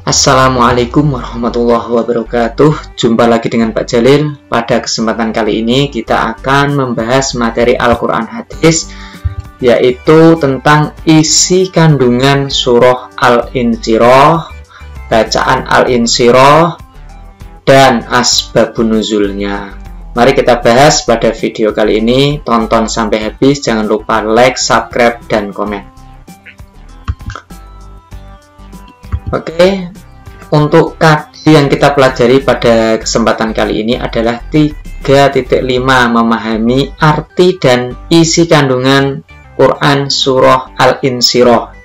Assalamualaikum warahmatullahi wabarakatuh. Jumpa lagi dengan Pak Jalil. Pada kesempatan kali ini kita akan membahas materi Al-Quran Hadis, yaitu tentang isi kandungan surah Al-Insyirah, bacaan Al-Insyirah, dan asbabun nuzulnya. Mari kita bahas pada video kali ini. Tonton sampai habis, jangan lupa like, subscribe, dan komen. Oke, untuk kaji yang kita pelajari pada kesempatan kali ini adalah 3.5 memahami arti dan isi kandungan Quran Surah Al-Insyirah,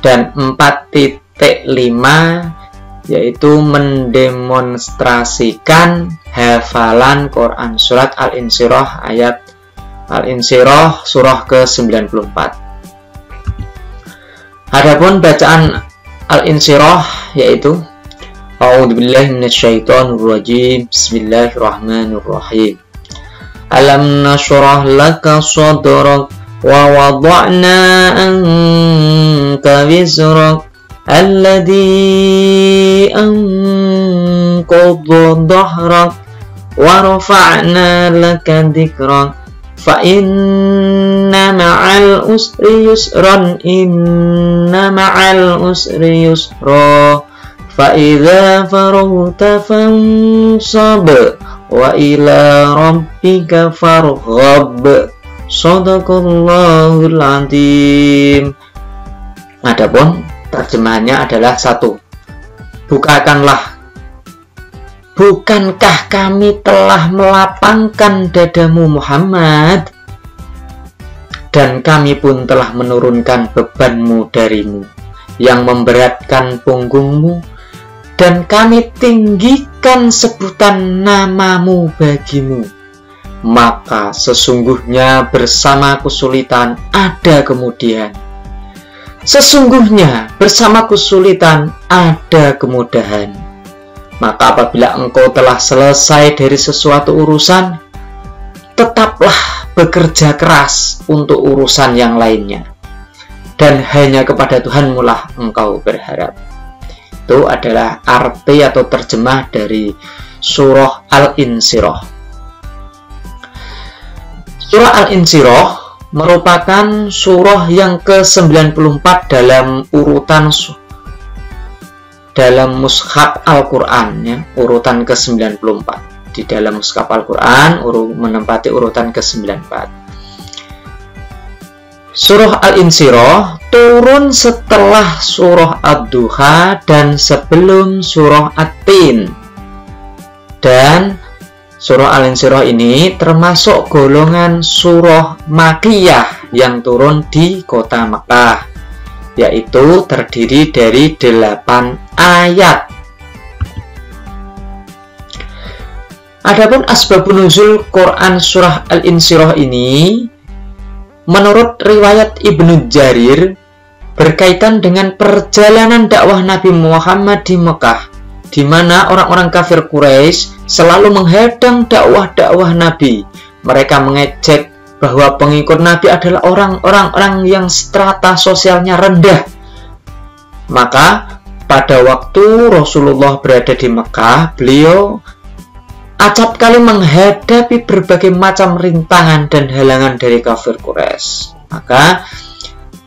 dan 4.5 yaitu mendemonstrasikan hafalan Quran Surat Al-Insyirah ayat Al-Insyirah surah ke-94. Adapun bacaan Al-Insyirah yaitu A'udzubillahi minasyaitonirrajim. Bismillahirrahmanirrahim. Alam nashrah laka sadrak wa wada'na anka wizrak alladhi anqadha dhahrak wa rafa'na laka dhikrak fa inna ma'al usri yusran inna ma'al usri yusra fa idza faragta fansab wa ila rabbika farghab. Shadaqallahul azim. Adapun terjemahannya adalah 1. Bukankah kami telah melapangkan dadamu Muhammad, dan kami pun telah menurunkan bebanmu darimu yang memberatkan punggungmu, dan kami tinggikan sebutan namamu bagimu. Maka sesungguhnya bersama kesulitan ada kemudian. Sesungguhnya bersama kesulitan ada kemudahan. Maka apabila engkau telah selesai dari sesuatu urusan, tetaplah bekerja keras untuk urusan yang lainnya, dan hanya kepada Tuhanmu lah engkau berharap. Itu adalah arti atau terjemah dari surah Al-Insyirah. Surah Al-Insyirah merupakan surah yang ke-94 dalam mushaf Al-Quran, ya, urutan ke-94. Di dalam mushaf Al-Quran menempati urutan ke-94. Surah Al-Insyirah turun setelah surah Ad-Duha dan sebelum surah At-Tin. Dan surah Al-Insyirah ini termasuk golongan surah Makkiyah yang turun di kota Makkah, yaitu terdiri dari 8 ayat. Adapun asbabun nuzul Quran surah Al-Insyirah ini, menurut riwayat Ibnu Jarir, berkaitan dengan perjalanan dakwah Nabi Muhammad di Mekah, di mana orang-orang kafir Quraisy selalu menghadang dakwah Nabi. Mereka mengejek bahwa pengikut Nabi adalah orang-orang yang strata sosialnya rendah. Maka pada waktu Rasulullah berada di Mekah, beliau acap kali menghadapi berbagai macam rintangan dan halangan dari kafir Quraisy. Maka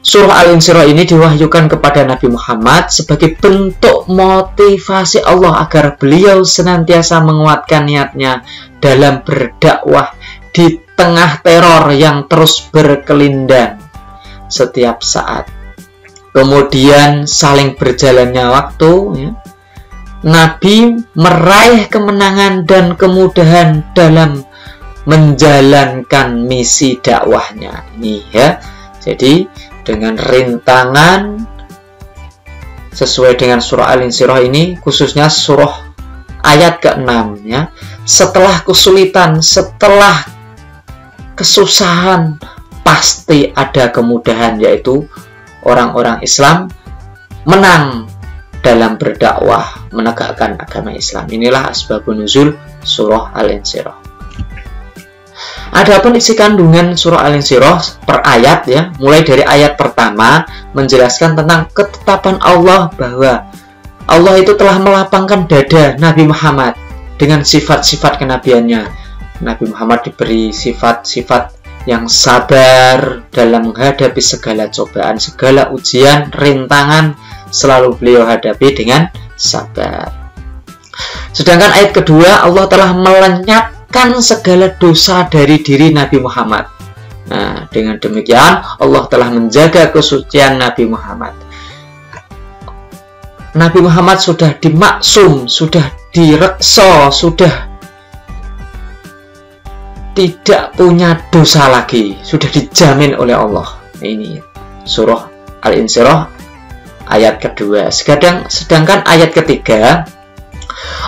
surah Al-Insyirah ini diwahyukan kepada Nabi Muhammad sebagai bentuk motivasi Allah agar beliau senantiasa menguatkan niatnya dalam berdakwah di tengah teror yang terus berkelindang setiap saat. Kemudian saling berjalannya waktu, ya, Nabi meraih kemenangan dan kemudahan dalam menjalankan misi dakwahnya ini, ya. Jadi dengan rintangan sesuai dengan surah Al-Insyirah ini, khususnya surah ayat ke-6, ya. Setelah kesulitan, setelah kesusahan, pasti ada kemudahan, yaitu orang-orang Islam menang dalam berdakwah menegakkan agama Islam. Inilah asbabun nuzul surah Al-Insyirah. Adapun isi kandungan surah Al-Insyirah per ayat, ya, mulai dari ayat pertama menjelaskan tentang ketetapan Allah bahwa Allah itu telah melapangkan dada Nabi Muhammad dengan sifat-sifat kenabiannya. Nabi Muhammad diberi sifat-sifat yang sabar dalam menghadapi segala cobaan, segala ujian, rintangan, selalu beliau hadapi dengan sabar. Sedangkan ayat kedua, Allah telah melenyapkan segala dosa dari diri Nabi Muhammad. Nah, dengan demikian Allah telah menjaga kesucian Nabi Muhammad. Nabi Muhammad sudah dimaksum, sudah direksa, sudah tidak punya dosa lagi, sudah dijamin oleh Allah. Ini surah Al-Insyirah ayat kedua. Sedangkan ayat ketiga,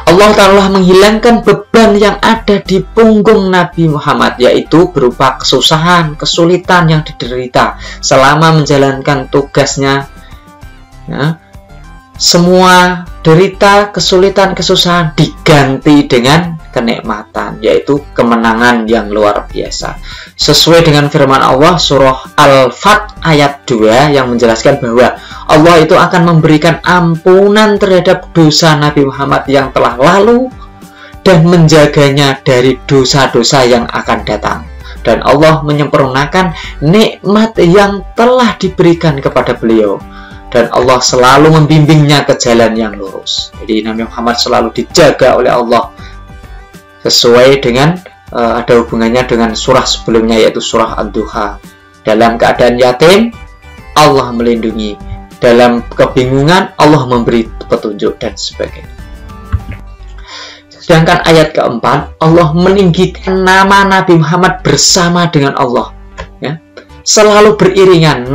Allah telah menghilangkan beban yang ada di punggung Nabi Muhammad, yaitu berupa kesusahan, kesulitan yang diderita selama menjalankan tugasnya. Ya, semua derita, kesulitan, kesusahan diganti dengan kenikmatan, yaitu kemenangan yang luar biasa. Sesuai dengan firman Allah surah Al-Fath ayat 2 yang menjelaskan bahwa Allah itu akan memberikan ampunan terhadap dosa Nabi Muhammad yang telah lalu dan menjaganya dari dosa-dosa yang akan datang. Dan Allah menyempurnakan nikmat yang telah diberikan kepada beliau. Dan Allah selalu membimbingnya ke jalan yang lurus. Jadi Nabi Muhammad selalu dijaga oleh Allah. Sesuai dengan ada hubungannya dengan surah sebelumnya, yaitu surah Ad-Duha. Dalam keadaan yatim, Allah melindungi. Dalam kebingungan, Allah memberi petunjuk dan sebagainya. Sedangkan ayat keempat, Allah meninggikan nama Nabi Muhammad bersama dengan Allah. Ya. Selalu beriringan,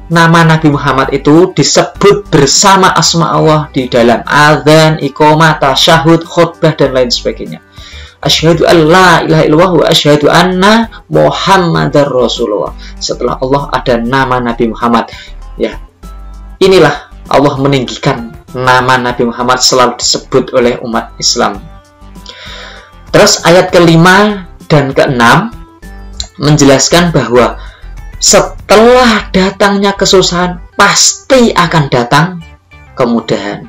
nama Nabi Muhammad itu disebut bersama asma Allah di dalam adzan, iqamah, tasyahud, khutbah, dan lain sebagainya. Asyhadu an la ilaha illallah wa asyhadu anna Muhammadar Rasulullah. Setelah Allah ada nama Nabi Muhammad. Ya, inilah Allah meninggikan nama Nabi Muhammad selalu disebut oleh umat Islam. Terus ayat kelima dan keenam menjelaskan bahwa setelah datangnya kesusahan pasti akan datang kemudahan.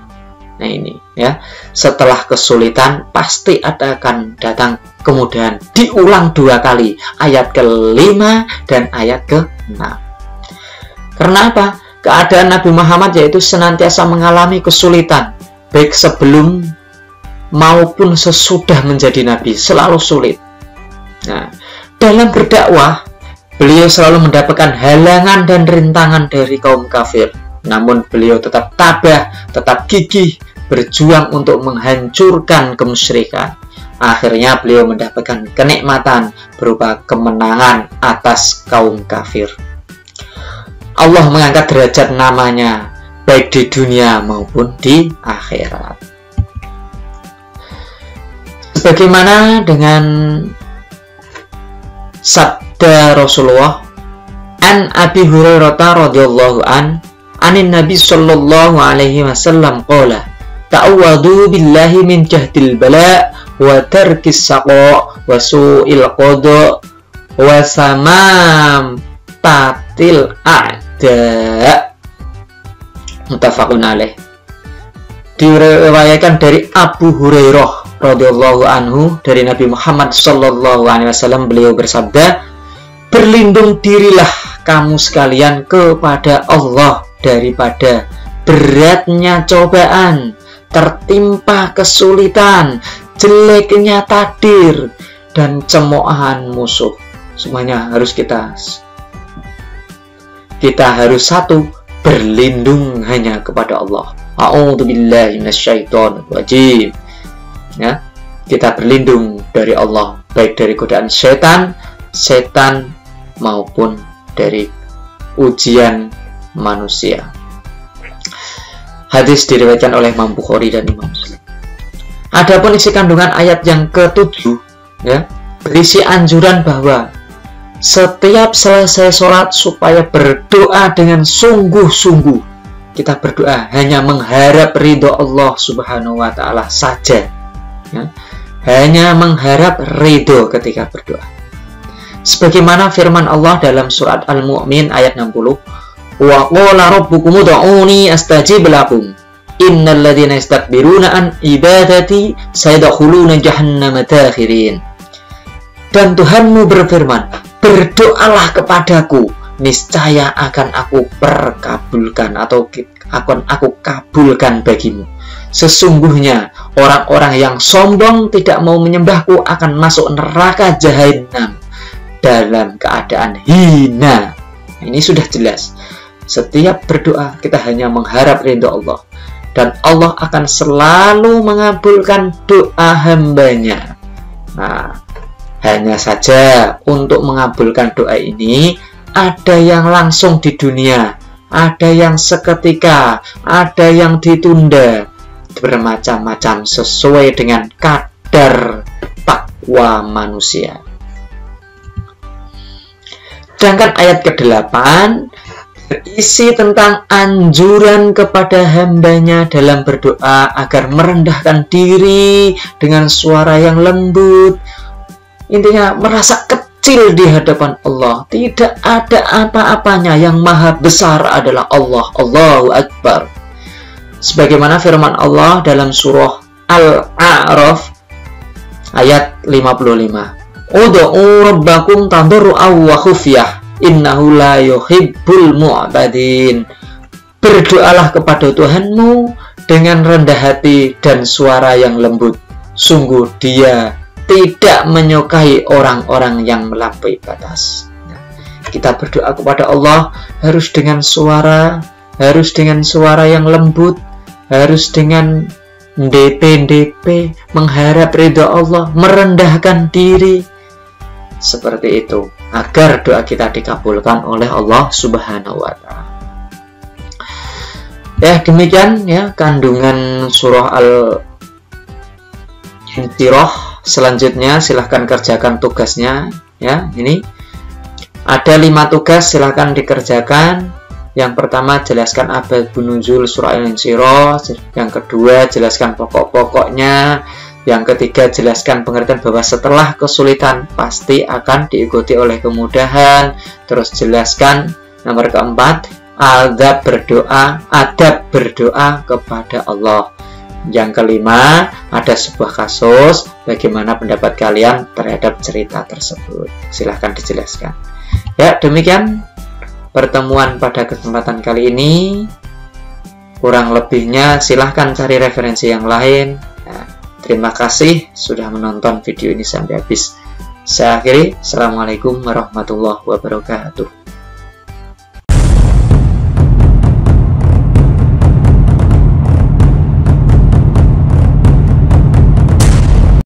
Nah ini ya, setelah kesulitan pasti akan datang kemudahan. Diulang dua kali, ayat kelima dan ayat keenam. Karena apa? Keadaan Nabi Muhammad yaitu senantiasa mengalami kesulitan, baik sebelum maupun sesudah menjadi Nabi, selalu sulit. Nah, dalam berdakwah, beliau selalu mendapatkan halangan dan rintangan dari kaum kafir. Namun beliau tetap tabah, tetap gigih, berjuang untuk menghancurkan kemusyrikan. Akhirnya beliau mendapatkan kenikmatan berupa kemenangan atas kaum kafir. Allah mengangkat derajat namanya baik di dunia maupun di akhirat. Sebagaimana dengan sabda Rasulullah, an Abi Hurairah radhiyallahu anin Nabi sallallahu alaihi wasallam qala ta'awwadu billahi min jahdil bala wa tarkis saqa wa su'il qada wa samam tatil a'da. Muttafaqun alaih. Diriwayatkan dari Abu Hurairah radhiyallahu anhu dari Nabi Muhammad sallallahu alaihi wasallam, beliau bersabda, berlindung dirilah kamu sekalian kepada Allah daripada beratnya cobaan, tertimpa kesulitan, jeleknya takdir, dan cemoohan musuh. Semuanya harus kita harus satu, berlindung hanya kepada Allah. A'udzubillahi minasyaitonir rajim. Ya, kita berlindung dari Allah, baik dari godaan setan maupun dari ujian manusia. Hadis diriwayatkan oleh Imam Bukhari dan Imam Muslim. Adapun isi kandungan ayat yang ke-7, ya, berisi anjuran bahwa setiap selesai sholat supaya berdoa dengan sungguh-sungguh. Kita berdoa hanya mengharap ridho Allah Subhanahu wa Ta'ala saja, ya. Hanya mengharap ridho ketika berdoa. Sebagaimana firman Allah dalam surat Al-Mu'min ayat 60, wa qala rabbukum ud'uni astajib lakum. innal ladzina yastakbiruna an ibadati sayadkhuluna jahannama dakhirin. Dan Tuhanmu berfirman, berdoalah kepadaku, niscaya akan aku perkabulkan atau akan aku kabulkan bagimu. Sesungguhnya orang-orang yang sombong tidak mau menyembahku akan masuk neraka jahanam dalam keadaan hina. Ini sudah jelas. Setiap berdoa kita hanya mengharap ridha Allah, dan Allah akan selalu mengabulkan doa hambanya. Nah, hanya saja untuk mengabulkan doa ini ada yang langsung di dunia, ada yang seketika, ada yang ditunda, bermacam-macam sesuai dengan kadar takwa manusia. Sedangkan ayat ke-8 berisi tentang anjuran kepada hambanya dalam berdoa agar merendahkan diri dengan suara yang lembut. Intinya merasa kecil di hadapan Allah. Tidak ada apa-apanya, yang maha besar adalah Allah. Allahu Akbar. Sebagaimana firman Allah dalam surah Al-A'raf ayat 55. Ud'u rabbakum tadarru'an wa khufyah innahu la yuhibbul mu'tadin. Berdoalah kepada Tuhanmu dengan rendah hati dan suara yang lembut. Sungguh Dia tidak menyukai orang-orang yang melampaui batas. Kita berdoa kepada Allah harus dengan suara yang lembut, harus dengan DP mengharap ridha Allah, merendahkan diri seperti itu agar doa kita dikabulkan oleh Allah Subhanahu wa taala. Ya, demikian ya kandungan surah Al-Insyirah. Selanjutnya silahkan kerjakan tugasnya ya. Ini ada 5 tugas, silahkan dikerjakan. Yang pertama, jelaskan asbabun nuzul surah Al-Insyirah. Yang kedua, jelaskan pokok-pokoknya. Yang ketiga, jelaskan pengertian bahwa setelah kesulitan pasti akan diikuti oleh kemudahan. Terus jelaskan nomor keempat, adab berdoa kepada Allah. Yang kelima, ada sebuah kasus, bagaimana pendapat kalian terhadap cerita tersebut. Silahkan dijelaskan. Ya, demikian pertemuan pada kesempatan kali ini. Kurang lebihnya silahkan cari referensi yang lain. Nah, terima kasih sudah menonton video ini sampai habis. Saya akhiri. Assalamualaikum warahmatullahi wabarakatuh.